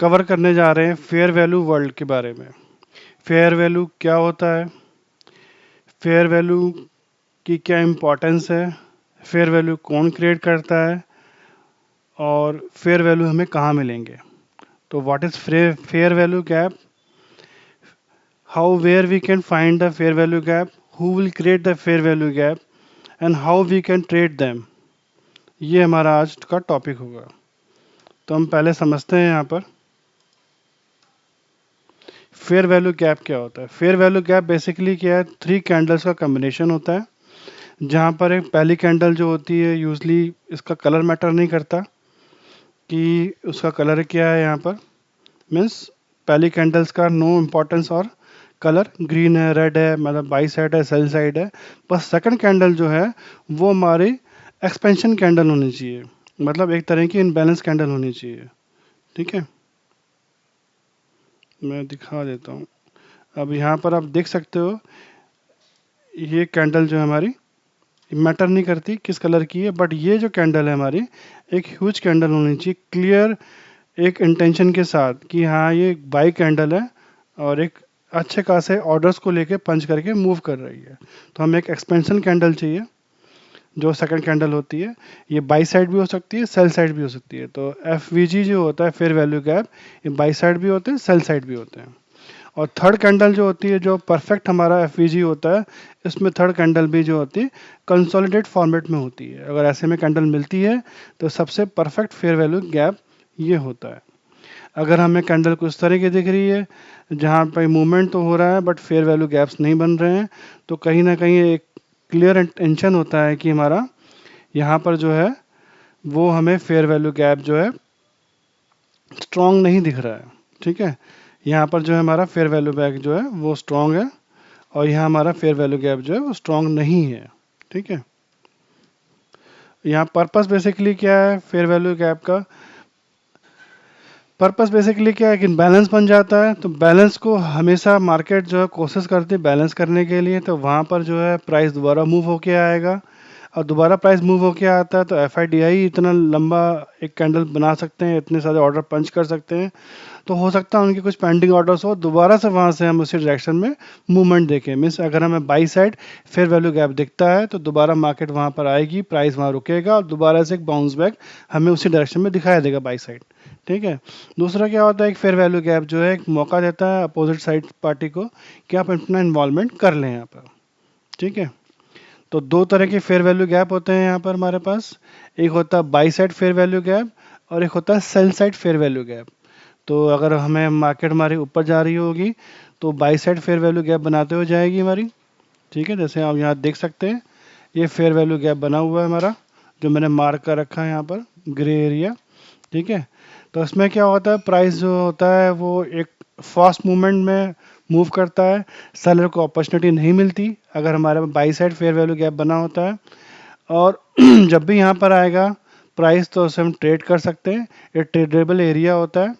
Cover करने जा रहे हैं फेयर वैल्यू वर्ल्ड के बारे में। फेयर वैल्यू क्या होता है, फेयर वैल्यू की क्या इम्पोर्टेंस है, फेयर वैल्यू कौन क्रिएट करता है और फेयर वैल्यू हमें कहाँ मिलेंगे। तो what is fair value gap, how where we can find the fair value gap, who will create the fair value gap and how we can trade them, ये हमारा आज का टॉपिक होगा। तो हम पहले समझते हैं यहाँ पर फेयर वैल्यू गैप क्या होता है। फेयर वैल्यू गैप बेसिकली क्या है, 3 कैंडल्स का कॉम्बिनेशन होता है, जहाँ पर एक पहली कैंडल जो होती है यूजली इसका कलर मैटर नहीं करता कि उसका कलर क्या है, यहाँ पर मीन्स पहली कैंडल्स का नो इम्पोर्टेंस और कलर ग्रीन है, रेड है, मतलब बाई साइड है, सेल साइड है। बस सेकंड कैंडल जो है वो हमारी एक्सपेंशन कैंडल होनी चाहिए, मतलब एक तरह की इनबैलेंस कैंडल होनी चाहिए। ठीक है, मैं दिखा देता हूँ। अब यहाँ पर आप देख सकते हो ये कैंडल जो है हमारी मैटर नहीं करती किस कलर की है, बट ये जो कैंडल है हमारी एक ह्यूज कैंडल होनी चाहिए, क्लियर एक इंटेंशन के साथ कि हाँ ये एक बाई कैंडल है और एक अच्छे खासे ऑर्डर्स को लेके पंच करके मूव कर रही है। तो हमें एक एक्सपेंशन कैंडल चाहिए जो सेकंड कैंडल होती है, ये बाई साइड भी हो सकती है, सेल साइड भी हो सकती है। तो एफ जो होता है फेयर वैल्यू गैप, ये बाई साइड भी होते हैं, सेल साइड भी होते हैं। और थर्ड कैंडल जो होती है, जो परफेक्ट हमारा एफ होता है, इसमें थर्ड कैंडल भी जो होती है कंसोलिडेट फॉर्मेट में होती है। अगर ऐसे में कैंडल मिलती है तो सबसे परफेक्ट फेयर वैल्यू गैप ये होता है। अगर हमें कैंडल कुछ तरह की दिख रही है जहाँ पर मूवमेंट तो हो रहा है बट फेयर वैल्यू गैप्स नहीं बन रहे हैं, तो कहीं ना कहीं एक क्लियर इंटेंशन होता है कि हमारा यहाँ पर जो है वो हमें फेयर वैल्यू गैप जो है स्ट्रॉन्ग नहीं दिख रहा है। ठीक है, यहाँ पर जो है हमारा फेयर वैल्यू गैप जो है वो स्ट्रॉन्ग है और यहाँ हमारा फेयर वैल्यू गैप जो है वो स्ट्रॉन्ग नहीं है। ठीक है, यहाँ पर्पस बेसिकली क्या है, फेयर वैल्यू गैप का पर्पस बेसिकली क्या है कि बैलेंस बन जाता है। तो बैलेंस को हमेशा मार्केट जो है कोशिश करती है बैलेंस करने के लिए, तो वहाँ पर जो है प्राइस दोबारा मूव होके आएगा और दोबारा प्राइस मूव होके आता है तो एफ इतना लंबा एक कैंडल बना सकते हैं, इतने सारे ऑर्डर पंच कर सकते हैं। तो हो सकता है उनके कुछ पेंडिंग ऑर्डर्स हो, दोबारा से वहाँ से हम उसी डायरेक्शन में मूवमेंट देखें। मीन्स अगर हमें by side fair value gap दिखता है तो दोबारा मार्केट वहाँ पर आएगी, प्राइस वहाँ रुकेगा और दोबारा से एक बाउंस बैक हमें उसी डायरेक्शन में दिखाई देगा बाई साइड। ठीक है, दूसरा क्या होता है, एक फेयर वैल्यू गैप जो है एक मौका देता है अपोजिट साइड पार्टी को कि आप अपना इन्वॉल्वमेंट कर लें यहाँ पर। ठीक है, तो दो तरह के फेयर वैल्यू गैप होते हैं यहाँ पर हमारे पास, एक होता है by side fair value gap और एक होता है sell side fair value gap. तो अगर हमें मार्केट हमारी ऊपर जा रही होगी तो by side fair value gap बनाते हुए जाएगी हमारी। ठीक है, जैसे आप यहाँ देख सकते हैं ये फेयर वैल्यू गैप बना हुआ है हमारा, जो मैंने मार्क कर रखा है यहाँ पर ग्रे एरिया। ठीक है, तो इसमें क्या होता है, प्राइस जो होता है वो एक फास्ट मूवमेंट में मूव करता है, सेलर को अपॉर्चुनिटी नहीं मिलती अगर हमारे by side fair value gap बना होता है। और जब भी यहाँ पर आएगा प्राइस तो उसे हम ट्रेड कर सकते हैं, ये ट्रेडेबल एरिया होता है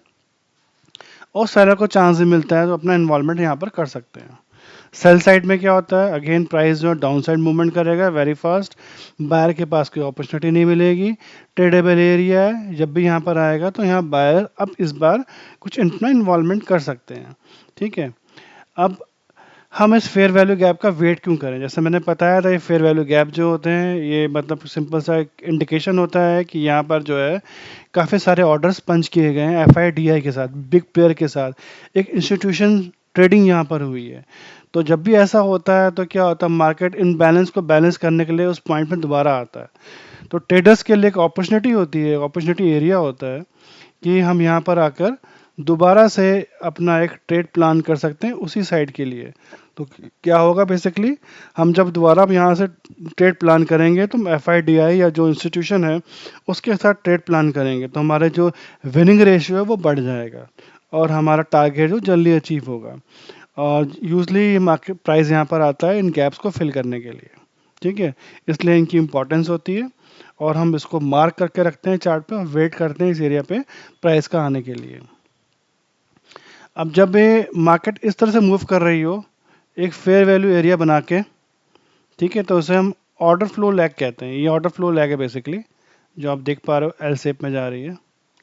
और सेलर को चांस भी मिलता है तो अपना इन्वॉल्वमेंट यहाँ पर कर सकते हैं। सेल साइड में क्या होता है, अगेन प्राइस जो डाउन साइड मूवमेंट करेगा वेरी फास्ट, बायर के पास कोई अपॉर्चुनिटी नहीं मिलेगी, ट्रेडेबल एरिया है, जब भी यहाँ पर आएगा तो यहाँ बायर अब इस बार कुछ अपना इन्वॉल्वमेंट कर सकते हैं। ठीक है, अब हम इस फेयर वैल्यू गैप का वेट क्यों करें, जैसे मैंने बताया था ये फेयर वैल्यू गैप जो होते हैं ये मतलब सिंपल सा एक इंडिकेशन होता है कि यहाँ पर जो है काफ़ी सारे ऑर्डर्स पंच किए गए हैं एफ के साथ, बिग प्लेयर के साथ, एक इंस्टीट्यूशन ट्रेडिंग यहाँ पर हुई है। तो जब भी ऐसा होता है तो क्या होता है, मार्केट इन बैलेंस को बैलेंस करने के लिए उस पॉइंट में दोबारा आता है। तो ट्रेडर्स के लिए एक अपॉर्चुनिटी होती है, अपॉर्चुनिटी एरिया होता है कि हम यहाँ पर आकर दोबारा से अपना एक ट्रेड प्लान कर सकते हैं उसी साइड के लिए। तो क्या होगा बेसिकली, हम जब दोबारा यहाँ से ट्रेड प्लान करेंगे तो एफ या जो इंस्टीट्यूशन है उसके साथ ट्रेड प्लान करेंगे तो हमारे जो विनिंग रेशियो है वो बढ़ जाएगा और हमारा टारगेट जो जल्दी अचीव होगा। और यूजली मार्केट प्राइस यहाँ पर आता है इन गैप्स को फिल करने के लिए। ठीक है, इसलिए इनकी इम्पोर्टेंस होती है और हम इसको मार्क करके रखते हैं चार्ट पे और वेट करते हैं इस एरिया पे प्राइस का आने के लिए। अब जब ये मार्केट इस तरह से मूव कर रही हो एक फेयर वैल्यू एरिया बना के, ठीक है, तो उसे हम ऑर्डर फ्लो लैग कहते हैं। ये ऑर्डर फ्लो लैग है बेसिकली, जो आप देख पा रहे हो एल शेप में जा रही है।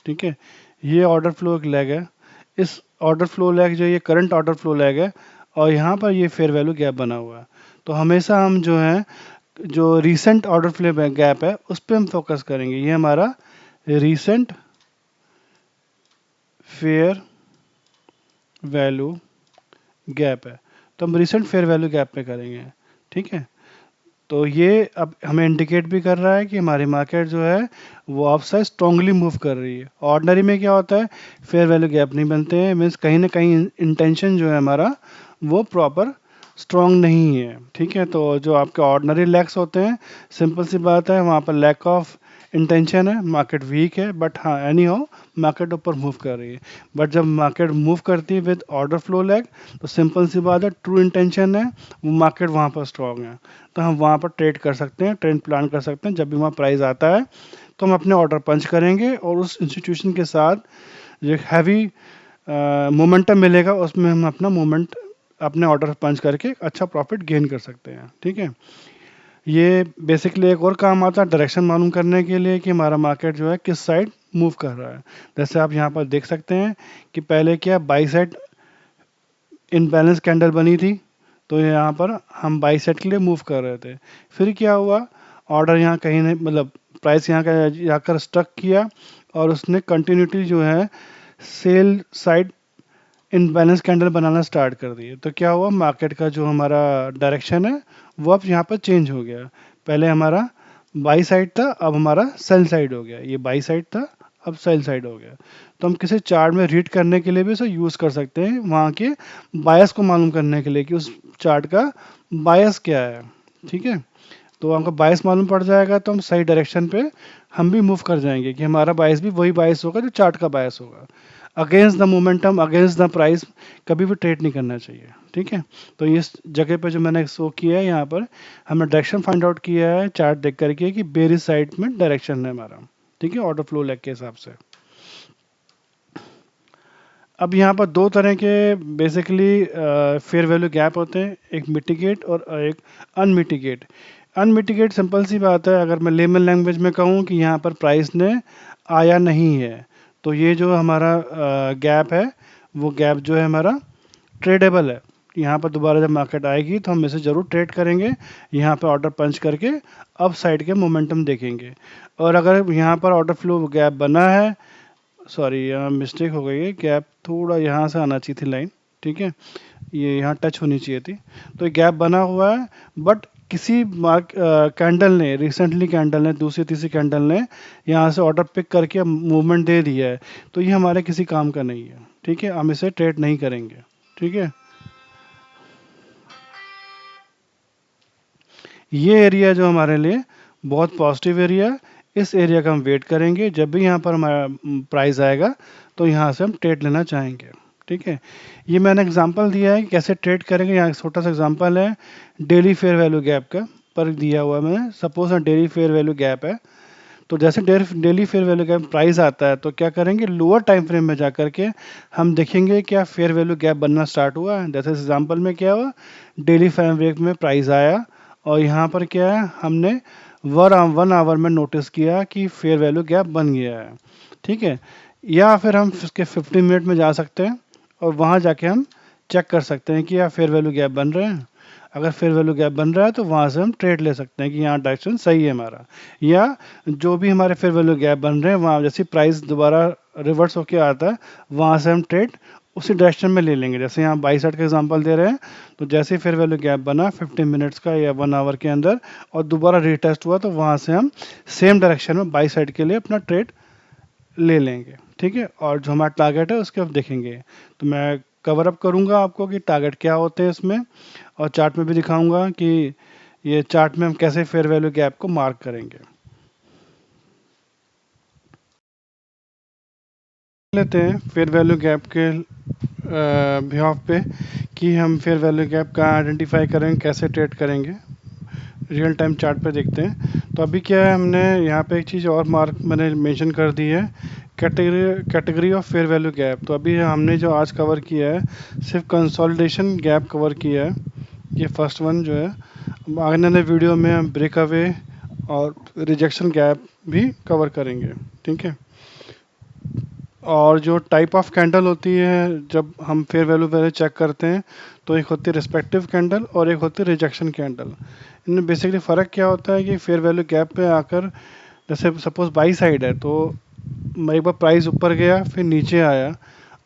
ठीक है, ये ऑर्डर फ्लो एक लैग है, इस ऑर्डर फ्लो लैग जो ये करंट ऑर्डर फ्लो लैग है, और यहाँ पर ये फेयर वैल्यू गैप बना हुआ है। तो हमेशा हम जो है जो रीसेंट ऑर्डर फ्लो गैप है उस पर हम फोकस करेंगे। ये हमारा रीसेंट फेयर वैल्यू गैप है, तो हम रिसेंट फेयर वैल्यू गैप पे करेंगे। ठीक है, तो ये अब हमें इंडिकेट भी कर रहा है कि हमारी मार्केट जो है वो ऑफ साइड स्ट्रांगली मूव कर रही है। ऑर्डिनरी में क्या होता है, फेयर वैल्यू गैप नहीं बनते हैं, मीन्स कहीं ना कहीं इंटेंशन जो है हमारा वो प्रॉपर स्ट्रांग नहीं है। ठीक है, तो जो आपके ऑर्डिनरी लैक्स होते हैं, सिंपल सी बात है, वहाँ पर लैक ऑफ इंटेंशन है, मार्केट वीक है, बट हाँ एनी हाउ मार्केट ऊपर मूव कर रही है। बट जब मार्केट मूव करती है विद ऑर्डर फ्लो लैग, तो सिंपल सी बात है, ट्रू इंटेंशन है, वो मार्केट वहाँ पर स्ट्रांग है, तो हम वहाँ पर ट्रेड कर सकते हैं, ट्रेंड प्लान कर सकते हैं। जब भी वहाँ प्राइस आता है तो हम अपने ऑर्डर पंच करेंगे और उस इंस्टीट्यूशन के साथ जो हैवी मोमेंटम मिलेगा उसमें हम अपना मोमेंट अपने ऑर्डर पंच करके अच्छा प्रॉफिट गेन कर सकते हैं। ठीक है, ये बेसिकली एक और काम आता है डायरेक्शन मालूम करने के लिए कि हमारा मार्केट जो है किस साइड मूव कर रहा है। जैसे आप यहाँ पर देख सकते हैं कि पहले क्या बाई साइड इनबैलेंस कैंडल बनी थी, तो यहाँ पर हम बाई साइड के लिए मूव कर रहे थे। फिर क्या हुआ, ऑर्डर यहाँ कहीं नहीं, मतलब प्राइस यहाँ का जाकर स्टक किया और उसने कंटिन्यूटी जो है सेल साइड इनबैलेंस कैंडल बनाना स्टार्ट कर दिए। तो क्या हुआ, मार्केट का जो हमारा डायरेक्शन है वो अब यहाँ पर चेंज हो गया। पहले हमारा बाई साइड था, अब हमारा सेल साइड हो गया। ये बाई साइड था, अब सेल साइड हो गया। तो हम किसी चार्ट में रीड करने के लिए भी इसे यूज़ कर सकते हैं, वहाँ के बायस को मालूम करने के लिए कि उस चार्ट का बायस क्या है। ठीक है, तो हमको बायस मालूम पड़ जाएगा तो हम सही डायरेक्शन पे हम भी मूव कर जाएंगे कि हमारा बायस भी वही बायस होगा जो चार्ट का बायस होगा। Against the momentum, against the price कभी भी ट्रेड नहीं करना चाहिए। ठीक है, तो इस जगह पे जो मैंने शो किया है यहाँ पर हमने डायरेक्शन फाइंड आउट किया है चार्ट देख करके कि बेरिश साइड में डायरेक्शन है हमारा। ठीक है, ऑर्डर फ्लो लेग के हिसाब से। अब यहाँ पर दो तरह के बेसिकली फेयर वैल्यू गैप होते हैं, एक मिटिगेट और एक अनमिटिगेट। अनमिटिगेट सिंपल सी बात है, अगर मैं लेमन लैंग्वेज में कहूँ कि यहाँ पर प्राइस ने आया नहीं है, तो ये जो हमारा गैप है वो गैप जो है हमारा ट्रेडेबल है। यहाँ पर दोबारा जब मार्केट आएगी तो हम इसे ज़रूर ट्रेड करेंगे, यहाँ पर ऑर्डर पंच करके अप साइड के मोमेंटम देखेंगे। और अगर यहाँ पर ऑर्डर फ्लो गैप बना है, सॉरी यहाँ मिस्टेक हो गई है, गैप थोड़ा यहाँ से आना चाहिए थी लाइन। ठीक है, ये यहाँ टच होनी चाहिए थी, तो ये गैप बना हुआ है, बट किसी कैंडल ने रिसेंटली कैंडल ने दूसरी तीसरी कैंडल ने यहाँ से ऑर्डर पिक करके मूवमेंट दे दिया है, तो ये हमारे किसी काम का नहीं है। ठीक है, हम इसे ट्रेड नहीं करेंगे। ठीक है, ये एरिया जो हमारे लिए बहुत पॉजिटिव एरिया है, इस एरिया का हम वेट करेंगे, जब भी यहाँ पर हमारा प्राइस आएगा तो यहाँ से हम ट्रेड लेना चाहेंगे। ठीक है, ये मैंने एग्जांपल दिया है कि कैसे ट्रेड करेंगे। यहाँ एक छोटा सा एग्जांपल है डेली फेयर वैल्यू गैप का, पर दिया हुआ है मैंने। Suppose daily fair value gap है, तो जैसे daily fair value gap price आता है तो क्या करेंगे, लोअर टाइम फ्रेम में जा करके हम देखेंगे क्या फेयर वैल्यू गैप बनना स्टार्ट हुआ है। जैसे इस एग्जांपल में क्या हुआ, डेली फ्रेम वेक में प्राइस आया और यहाँ पर क्या है, हमने 1 आवर में नोटिस किया कि फेयर वैल्यू गैप बन गया है। ठीक है, या फिर हम उसके 15 मिनट में जा सकते हैं और वहाँ जाके हम चेक कर सकते हैं कि या फेयर वैल्यू गैप बन रहे हैं। अगर फेयर वैल्यू गैप बन रहा है तो वहाँ से हम ट्रेड ले सकते हैं कि यहाँ डायरेक्शन सही है हमारा। या जो भी हमारे फेयर वैल्यू गैप बन रहे हैं वहाँ जैसे प्राइस दोबारा रिवर्स होके आता है, वहाँ से हम ट्रेड उसी डायरेक्शन में ले लेंगे। जैसे यहाँ बाई साइड का एग्जांपल दे रहे हैं, तो जैसे ही फेयर वैल्यू गैप बना 15 मिनट्स का या 1 आवर के अंदर और दोबारा रीटेस्ट हुआ, तो वहाँ से हम सेम डायरेक्शन में बाई साइड के लिए अपना ट्रेड ले लेंगे। ठीक है, और जो हमारा टारगेट है उसके अब देखेंगे। तो मैं कवर अप करूँगा आपको कि टारगेट क्या होते हैं इसमें, और चार्ट में भी दिखाऊंगा कि ये चार्ट में हम कैसे फेयर वैल्यू गैप को मार्क करेंगे। लेते हैं फेयर वैल्यू गैप के बिहाफ पे कि हम फेयर वैल्यू गैप कहाँ आइडेंटिफाई करेंगे, कैसे ट्रेड करेंगे। रियल टाइम चार्ट पे देखते हैं। तो अभी क्या है, हमने यहाँ पे एक चीज़ और मार्क मैंने मेंशन कर दी है, category of fair value gap. तो अभी हमने जो आज कवर किया है सिर्फ कंसोलिडेशन गैप कवर किया है, ये फर्स्ट वन जो है। आगे वाले वीडियो में हम ब्रेकअवे और रिजेक्शन गैप भी कवर करेंगे। ठीक है, और जो टाइप ऑफ कैंडल होती है जब हम फेयर वैल्यू पहले चेक करते हैं, तो एक होती है रिस्पेक्टिव कैंडल और एक होती है रिजेक्शन कैंडल। इनमें बेसिकली फ़र्क क्या होता है कि फेयर वैल्यू गैप पे आकर, जैसे सपोज बाई साइड है तो एक बार प्राइस ऊपर गया फिर नीचे आया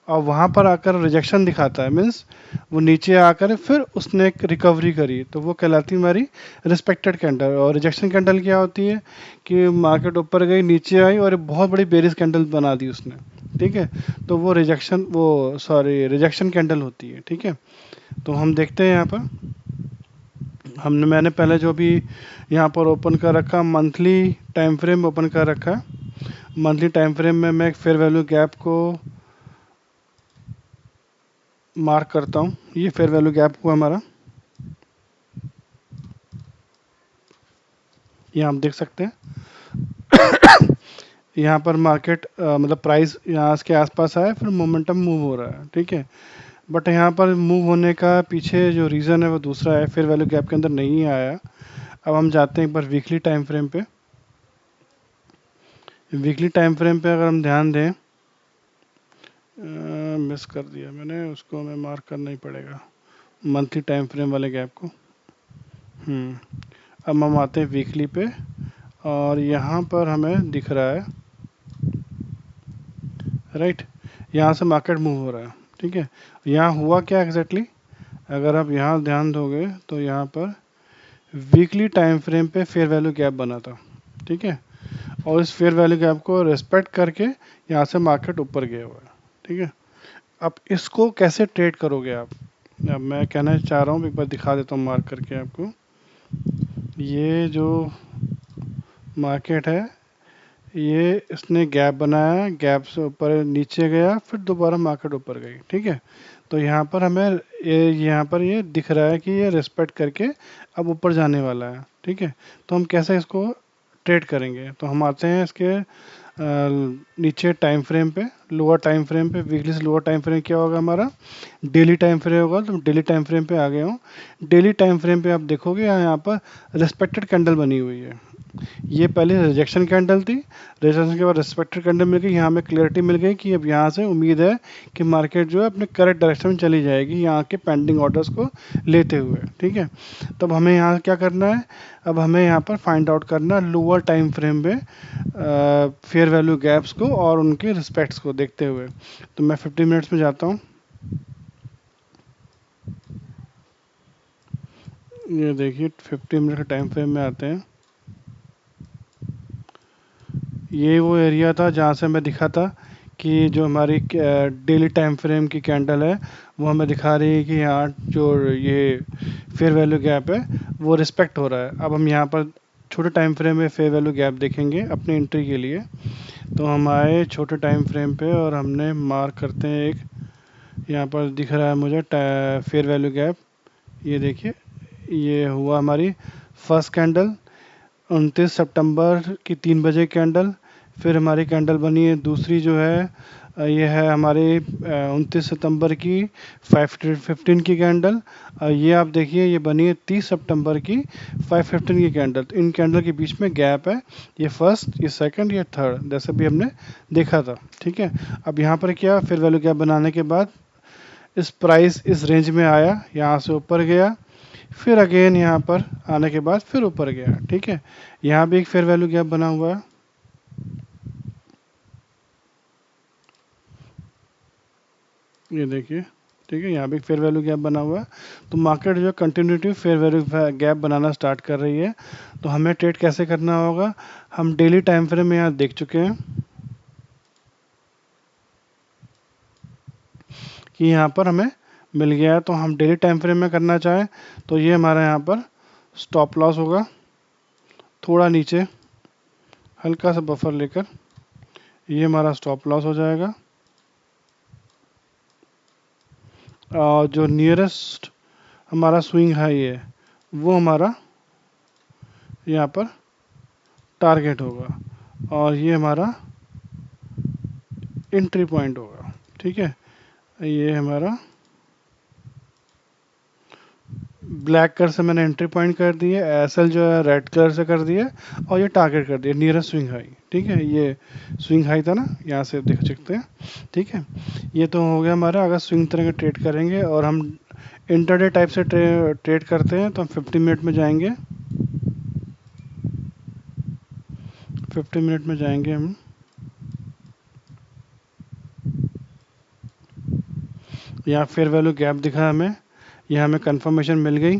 और वहाँ पर आकर रिजेक्शन दिखाता है, मीन्स वो नीचे आकर फिर उसने एक रिकवरी करी, तो वो कहलाती है हमारी रिस्पेक्टेड कैंडल। और रिजेक्शन कैंडल क्या होती है कि मार्केट ऊपर गई नीचे आई और एक बहुत बड़ी बेरिश कैंडल बना दी उसने, ठीक है, तो वो रिजेक्शन कैंडल होती है, ठीक है। तो हम देखते हैं यहाँ पर, मैंने पहले जो भी यहाँ पर ओपन कर रखा, मंथली टाइम फ्रेम ओपन कर रखा। मंथली टाइम फ्रेम में मैं एक फेयर वैल्यू गैप को मार्क करता हूँ। ये फेयर वैल्यू गैप हुआ हमारा, ये आप देख सकते हैं। यहाँ पर मार्केट मतलब प्राइस यहाँ के आसपास आया, फिर मोमेंटम मूव हो रहा है, ठीक है। बट यहाँ पर मूव होने का पीछे जो रीज़न है वो दूसरा है, फेयर वैल्यू गैप के अंदर नहीं आया। अब हम जाते हैं एक बार वीकली टाइम फ्रेम पे। वीकली टाइम फ्रेम पे अगर हम ध्यान दें, मिस कर दिया मैंने उसको, हमें मार्क करना ही पड़ेगा मंथली टाइम फ्रेम वाले गैप को। अब हम आते हैं वीकली पे और यहाँ पर हमें दिख रहा है, राइट, यहाँ से मार्केट मूव हो रहा है, ठीक है। यहाँ हुआ क्या एग्जैक्टली, अगर आप यहाँ ध्यान दोगे तो यहाँ पर वीकली टाइम फ्रेम पे फेयर वैल्यू गैप बना था, ठीक है, और इस फेयर वैल्यू गैप को रिस्पेक्ट करके यहाँ से मार्केट ऊपर गया हुआ है, ठीक है। अब इसको कैसे ट्रेड करोगे आप, अब मैं कहना चाह रहा हूँ, एक बार दिखा देता हूँ मार्क करके आपको। ये जो मार्केट है, ये इसने गैप बनाया, गैप से ऊपर नीचे गया, फिर दोबारा मार्केट ऊपर गई, ठीक है। तो यहाँ पर हमें यहाँ पर ये दिख रहा है कि ये रिस्पेक्ट करके अब ऊपर जाने वाला है, ठीक है। तो हम कैसे इसको ट्रेड करेंगे, तो हम आते हैं इसके नीचे टाइम फ्रेम पे, लोअर टाइम फ्रेम पे। वीकली से लोअर टाइम फ्रेम क्या होगा हमारा, डेली टाइम फ्रेम होगा। तो डेली टाइम फ्रेम पे आ गया हूँ। डेली टाइम फ्रेम पे आप देखोगे यहाँ पर रिस्पेक्टेड कैंडल बनी हुई है। ये पहले रिजेक्शन कैंडल थी, रिजेक्शन के बाद रिस्पेक्टेड कैंडल मिल गई। यहाँ हमें क्लियरिटी मिल गई कि अब यहाँ से उम्मीद है कि मार्केट जो है अपने करेक्ट डायरेक्शन में चली जाएगी यहाँ के पेंडिंग ऑर्डर्स को लेते हुए, ठीक है। तब हमें यहाँ क्या करना है, अब हमें यहाँ पर फाइंड आउट करना है लोअर टाइम फ्रेम में फेयर वैल्यू गैप्स को और उनके रिस्पेक्ट्स को देखते हुए। तो मैं 15 मिनट्स में जाता हूँ। ये देखिए 15 मिनट के टाइम फ्रेम में आते हैं। ये वो एरिया था जहाँ से हमें दिखा था कि जो हमारी डेली टाइम फ्रेम की कैंडल है वो हमें दिखा रही है कि यहाँ जो ये फेयर वैल्यू गैप है वो रिस्पेक्ट हो रहा है। अब हम यहाँ पर छोटे टाइम फ्रेम में फेयर वैल्यू गैप देखेंगे अपनी एंट्री के लिए। तो हम आए छोटे टाइम फ्रेम पे और हमने मार्क करते हैं एक, यहाँ पर दिख रहा है मुझे फेयर वैल्यू गैप। ये देखिए, ये हुआ हमारी फर्स्ट कैंडल 29 सितंबर की 3 बजे कैंडल। फिर हमारी कैंडल बनी है दूसरी जो है ये है हमारी 29 सितंबर की 5:15 की कैंडल। ये आप देखिए ये बनी है 30 सितंबर की 5:15 की कैंडल। तो इन कैंडल के बीच में गैप है, ये फर्स्ट, ये सेकंड, ये थर्ड, जैसे भी हमने देखा था, ठीक है। अब यहाँ पर क्या, फिर वैल्यू गैप बनाने के बाद इस प्राइस इस रेंज में आया, यहाँ से ऊपर गया, फिर अगेन यहाँ पर आने के बाद फिर ऊपर गया, ठीक है। यहाँ भी एक फेयर वैल्यू गैप बना हुआ है। ये देखिए, ठीक है, यहाँ भी फेयर वैल्यू गैप बना हुआ है। तो मार्केट जो कंटिन्यूटी फेयर वैल्यू गैप बनाना स्टार्ट कर रही है। तो हमें ट्रेड कैसे करना होगा, हम डेली टाइम फ्रेम में यहाँ देख चुके हैं कि यहाँ पर हमें मिल गया है। तो हम डेली टाइम फ्रेम में करना चाहें तो ये हमारा यहाँ पर स्टॉप लॉस होगा, थोड़ा नीचे हल्का सा बफर लेकर ये हमारा स्टॉप लॉस हो जाएगा। और जो नियरेस्ट हमारा स्विंग हाई है वो हमारा यहाँ पर टारगेट होगा और ये हमारा एंट्री पॉइंट होगा, ठीक है। ये हमारा ब्लैक कलर से मैंने एंट्री पॉइंट कर दी है, एसएल जो है रेड कलर से कर दिया, और ये टारगेट कर दिया नियरेस्ट स्विंग हाई। ठीक है, ये स्विंग हाई था ना, यहाँ से देख सकते हैं। ठीक है, ये तो हो गया हमारा। अगर स्विंग तरह के ट्रेड करेंगे और हम इंटरडे टाइप से ट्रेड करते हैं तो हम 50 मिनट में जाएंगे। 50 मिनट में जाएंगे हम। यहाँ फेयर वैल्यू गैप दिखा हमें, यहाँ हमें कंफर्मेशन मिल गई।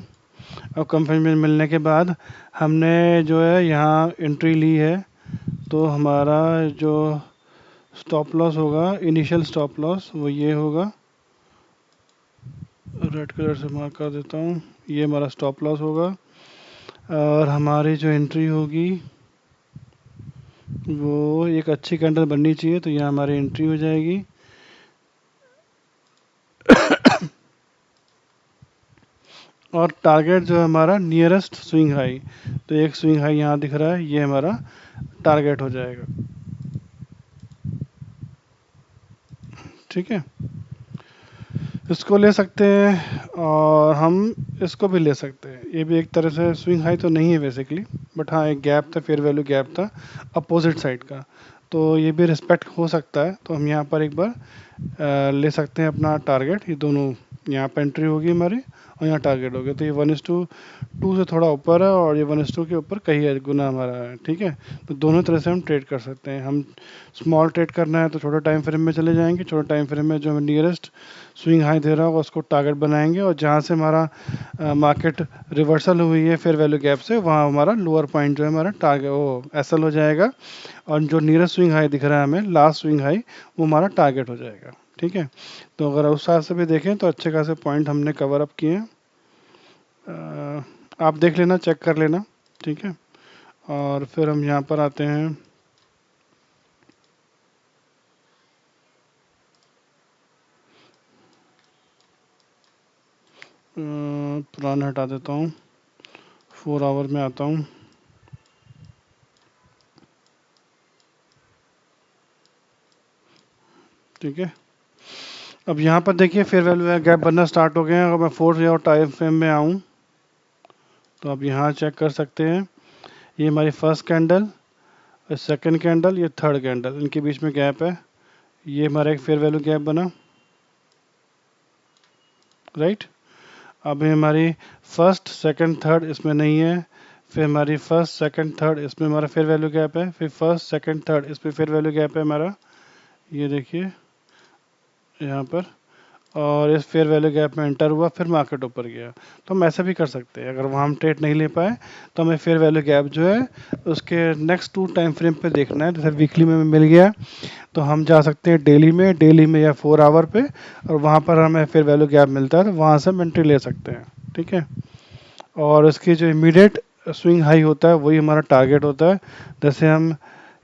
और कंफर्मेशन मिलने के बाद हमने जो है यहाँ एंट्री ली है, तो हमारा जो स्टॉप लॉस होगा, इनिशियल स्टॉप लॉस, वो ये होगा। रेड कलर से मार्क कर देता हूँ, ये हमारा स्टॉप लॉस होगा। और हमारी जो एंट्री होगी वो एक अच्छी कैंडल बननी चाहिए, तो यहाँ हमारी एंट्री हो जाएगी। और टारगेट जो है हमारा नियरेस्ट स्विंग हाई, तो एक स्विंग हाई यहाँ दिख रहा है, ये हमारा टारगेट हो जाएगा। ठीक है, इसको ले सकते हैं और हम इसको भी ले सकते हैं। ये भी एक तरह से स्विंग हाई तो नहीं है बेसिकली, बट हाँ एक गैप था, फेयर वैल्यू गैप था अपोजिट साइड का, तो ये भी रिस्पेक्ट हो सकता है। तो हम यहाँ पर एक बार ले सकते हैं अपना टारगेट। ये दोनों यहाँ पे एंट्री होगी हमारी, और यहाँ टारगेट हो गया, तो ये 1:2 से थोड़ा ऊपर है, और ये 1:2 के ऊपर कहीं है गुना हमारा है। ठीक है, तो दोनों तरह से हम ट्रेड कर सकते हैं। हम स्मॉल ट्रेड करना है तो छोटे टाइम फ्रेम में चले जाएंगे, छोटे टाइम फ्रेम में जो हमें नियरेस्ट स्विंग हाई दे रहा होगा उसको टारगेट बनाएंगे, और जहाँ से हमारा मार्केट रिवर्सल हुई है फिर वैल्यू गैप से, वहाँ हमारा लोअर पॉइंट जो है हमारा टारगेट वो एसएल हो जाएगा, और जो नियरेस्ट स्विंग हाई दिख रहा है हमें, लास्ट स्विंग हाई, वो हमारा टारगेट हो जाएगा। ठीक है, तो अगर उस हिसाब से भी देखें तो अच्छे खासे पॉइंट हमने कवर अप किए हैं। आप देख लेना, चेक कर लेना। ठीक है, और फिर हम यहाँ पर आते हैं। पुराना हटा देता हूँ, 4 आवर में आता हूँ। ठीक है, अब यहाँ पर देखिए फेयर वैल्यू गैप बनना स्टार्ट हो गए हैं। अगर मैं 4 टाइम फ्रेम में आऊँ तो आप यहाँ चेक कर सकते हैं, ये हमारी फर्स्ट कैंडल, सेकंड कैंडल, ये थर्ड कैंडल, इनके बीच में गैप है। ये हमारा एक फेयर वैल्यू गैप बना, राइट। अब ये हमारी फर्स्ट सेकंड थर्ड इसमें नहीं है, फिर हमारी फर्स्ट सेकंड थर्ड इसमें हमारा फेयर वैल्यू गैप है, फिर फर्स्ट सेकंड थर्ड इसमें फेयर वैल्यू गैप है हमारा, ये देखिए यहाँ पर। और इस फेयर वैल्यू गैप में एंटर हुआ, फिर मार्केट ऊपर गया। तो हम ऐसा भी कर सकते हैं, अगर वहाँ हम ट्रेड नहीं ले पाए तो हमें फेयर वैल्यू गैप जो है उसके नेक्स्ट 2 टाइम फ्रेम पे देखना है। जैसे वीकली में मिल गया तो हम जा सकते हैं डेली में या 4 आवर पे, और वहाँ पर हमें फेयर वैल्यू गैप मिलता है तो वहाँ से हम एंट्री ले सकते हैं। ठीक है, और इसकी जो इमीडिएट स्विंग हाई होता है वही हमारा टारगेट होता है। जैसे हम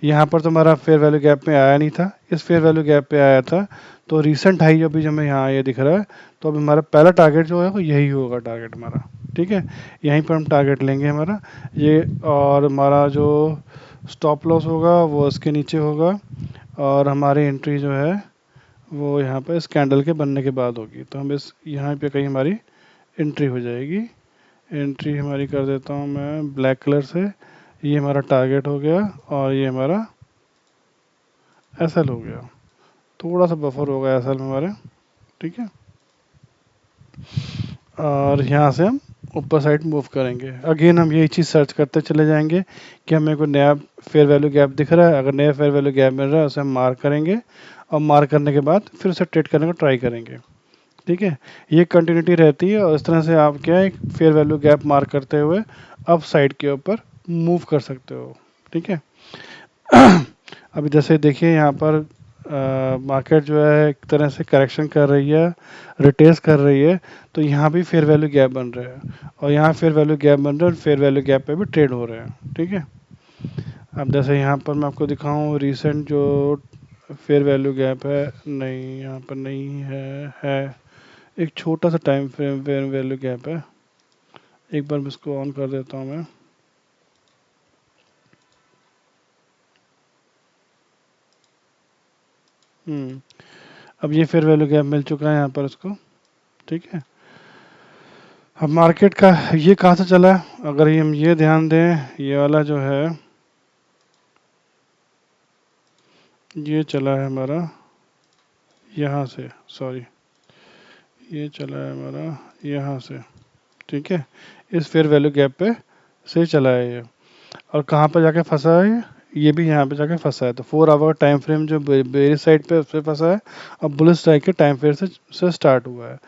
यहाँ पर तो हमारा फेयर वैल्यू गैप में आया नहीं था, इस फेयर वैल्यू गैप पे आया था, तो रिसेंट हाई अभी जो हमें यहाँ ये दिख रहा है, तो अभी हमारा पहला टारगेट जो है वो यही होगा टारगेट हमारा। ठीक है, यहीं पर हम टारगेट लेंगे हमारा ये, और हमारा जो स्टॉप लॉस होगा वो इसके नीचे होगा, और हमारी एंट्री जो है वो यहाँ पर इस कैंडल के बनने के बाद होगी। तो हम इस यहाँ पे कहीं हमारी एंट्री हो जाएगी। एंट्री हमारी कर देता हूँ मैं ब्लैक कलर से, ये हमारा टारगेट हो गया, और ये हमारा एसएल हो गया। थोड़ा सा बफर होगा एसएल में हमारे। ठीक है, और यहाँ से हम ऊपर साइड मूव करेंगे। अगेन हम यही चीज़ सर्च करते चले जाएंगे कि हमें कोई नया फेयर वैल्यू गैप दिख रहा है। अगर नया फेयर वैल्यू गैप मिल रहा है उसे हम मार्क करेंगे, और मार्क करने के बाद फिर उसे ट्रेड करने को ट्राई करेंगे। ठीक है, ये कंटिन्यूटी रहती है, और इस तरह से आप क्या है फेयर वैल्यू गैप मार्क करते हुए अप साइड के ऊपर मूव कर सकते हो। ठीक है, अभी जैसे देखिए यहाँ पर मार्केट जो है एक तरह से करेक्शन कर रही है, रिटेस कर रही है, तो यहाँ भी फेयर वैल्यू गैप बन रहे हैं, और यहाँ फेयर वैल्यू गैप बन रहे हैं, और फेयर वैल्यू गैप पे भी ट्रेड हो रहे हैं। ठीक है, अब जैसे यहाँ पर मैं आपको दिखाऊँ रिसेंट जो फेयर वैल्यू गैप है, नहीं यहाँ पर नहीं है एक छोटा सा time frame fair value gap है। एक बार मैं इसको ऑन कर देता हूँ मैं। अब ये फेयर वैल्यू गैप मिल चुका है यहाँ पर इसको। ठीक है, अब मार्केट का ये कहाँ से चला है, अगर ये हम ये ध्यान दें, ये वाला जो है ये चला है हमारा यहाँ से, सॉरी, ये चला है हमारा यहाँ से, ठीक है, इस फेयर वैल्यू गैप पे से चला है ये। और कहाँ पर जाके फंसा है ये भी यहाँ पे जाके फंसा है। तो 4 आवर टाइम फ्रेम जो बेरिश साइड पे उस पे फंसा है, और बुलिश साइड के टाइम फ्रेम से स्टार्ट हुआ है।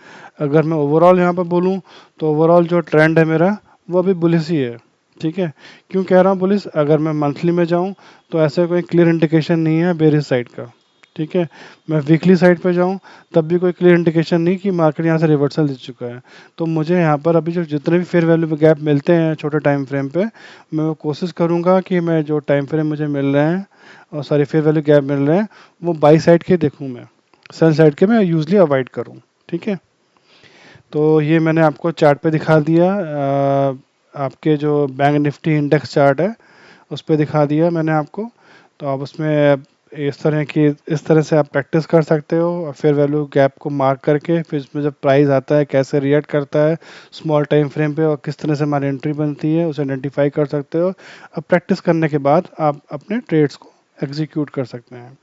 अगर मैं ओवरऑल यहाँ पर बोलूँ तो ओवरऑल जो ट्रेंड है मेरा वो अभी बुलिश ही है, ठीक है। क्यों कह रहा हूँ बुलिश, अगर मैं मंथली में जाऊँ तो ऐसा कोई क्लियर इंडिकेशन नहीं है बेरिश साइड का, ठीक है। मैं वीकली साइड पे जाऊँ तब भी कोई क्लियर इंडिकेशन नहीं कि मार्केट यहाँ से रिवर्सल दे चुका है। तो मुझे यहाँ पर अभी जो जितने भी फेयर वैल्यू गैप मिलते हैं छोटे टाइम फ्रेम पे, मैं वो कोशिश करूँगा कि मैं जो टाइम फ्रेम मुझे मिल रहे हैं और सारी फेयर वैल्यू गैप मिल रहे हैं वो बाई साइड के देखूँ, मैं सेल साइड के मैं यूजली अवॉइड करूँ, ठीक है। तो ये मैंने आपको चार्ट पे दिखा दिया, आपके जो बैंक निफ्टी इंडेक्स चार्ट है उस पर दिखा दिया मैंने आपको। तो आप उसमें इस तरह से आप प्रैक्टिस कर सकते हो, और फिर वैल्यू गैप को मार्क करके फिर इसमें जब प्राइस आता है कैसे रिएक्ट करता है स्मॉल टाइम फ्रेम पे और किस तरह से हमारी एंट्री बनती है उसे आइडेंटिफाई कर सकते हो। अब प्रैक्टिस करने के बाद आप अपने ट्रेड्स को एग्जीक्यूट कर सकते हैं।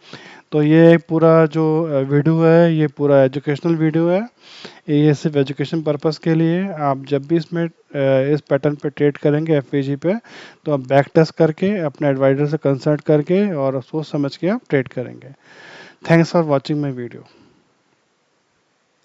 तो ये पूरा जो वीडियो है ये पूरा एजुकेशनल वीडियो है, ये सिर्फ एजुकेशन पर्पस के लिए है। आप जब भी इसमें इस पैटर्न पे ट्रेड करेंगे एफवीजी पे, तो आप बैक टेस्ट करके अपने एडवाइजर से कंसल्ट करके और सोच समझ के आप ट्रेड करेंगे। Thanks for watching my video.